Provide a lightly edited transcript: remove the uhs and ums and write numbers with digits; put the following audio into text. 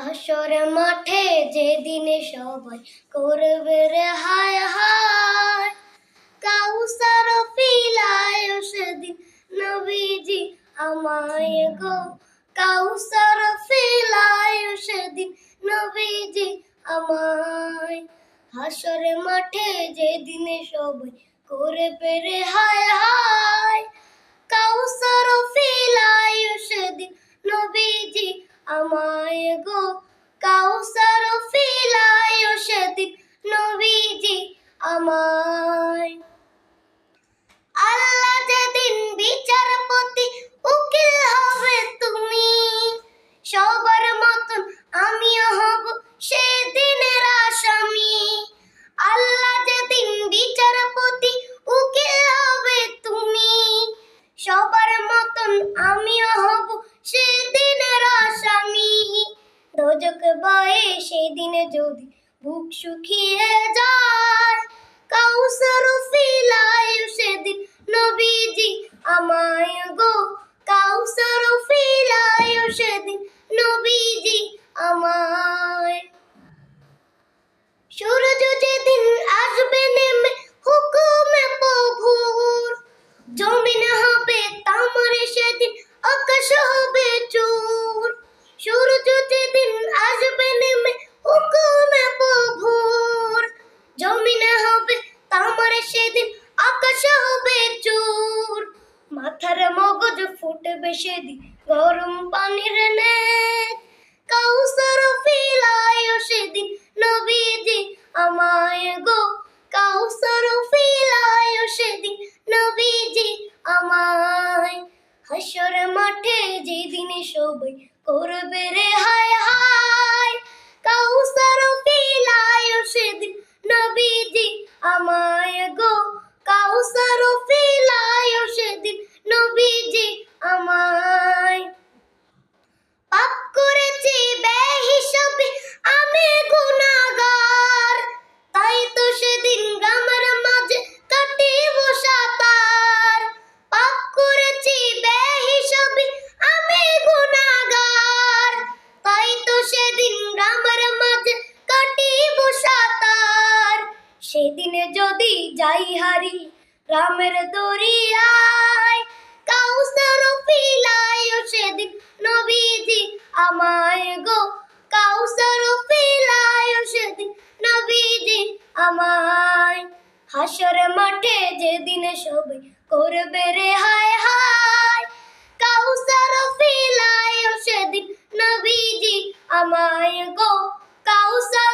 হাসর মাঠে যেদিনে সবাই করবে রে হায় হায়, কাউসার ফিলায় সেদিন নবীজি আমায় গো, কাউসার ফিলায় সেদিন নবীজি আমায়। হাসর মাঠে যেদিনে সবাই করবে রে হায় হায়, কাউসার ফিলায় সেদিন নবীজি আমায় গো, কাউসার ফিলায় সেদিন নবীজি আমায়। আল্লাহ যেদিন বিচারপতি উকিল হবে তুমি, সবার মতন আমিও হব সেদিনের আসামি। আল্লাহ যেদিন বিচারপতি উকিল হবে তুমি, সবার মতন আমিও হব সেদিনের আসামি। দোজখ বয়ে সেদিনে যদি বুক শুকিয়ে যায়, কাউসার ফিলায় সেদিন নবীজি আমায় গো, কাউসার ফিলায় সেদিন নবীজি আমায়। সূরজ যেদিন আসবে নেমে হুকুমে প্রভুর, জমিন হবে তামারে সেদিন আকাশ হবে চুর। সূরজ যেদিন আসবে নেমে হুকুমে প্রভুর, জমিন হবে তামারে সেদিন আকাশ হবে চুর। মাথার মগজ ফুটবে সেদিন গরম পানির নেক, কাউসার ফিলায় সেদিন নবীজি আমায় গো, কাউসার ফিলায় সেদিন নবীজি আমায়। হাসর মাঠে যেদিনে সবাই করবে রে হায় হায়, কাউসার ফিলায় সেদিন নবীজি আমায় গো, কাউসার ফিলায় সেদিন নবীজি আমায়। পাপ করেছি বেহিসাবি আমি গুনাহগার, তাই তো সেদিন গ্রামের মাঝে কাটিব সাতার। পাপ করেছি বেহিসাবি আমি গুনাহগার, তাই তো সেদিন গ্রামের মাঝে কাটিব সাতার। সেদিনে যদি যাই হারি গ্রামের দরিয়ায়, কাউসার ফিলায় সেদিন নবীজি আমায় গো, কাউসার ফিলায় সেদিন নবীজি আমায়। হাসর মাঠে যেদিনে সবাই করবে রে হায় হায়, কাউসার ফিলায় সেদিন নবীজি আমায় গো, কাউসার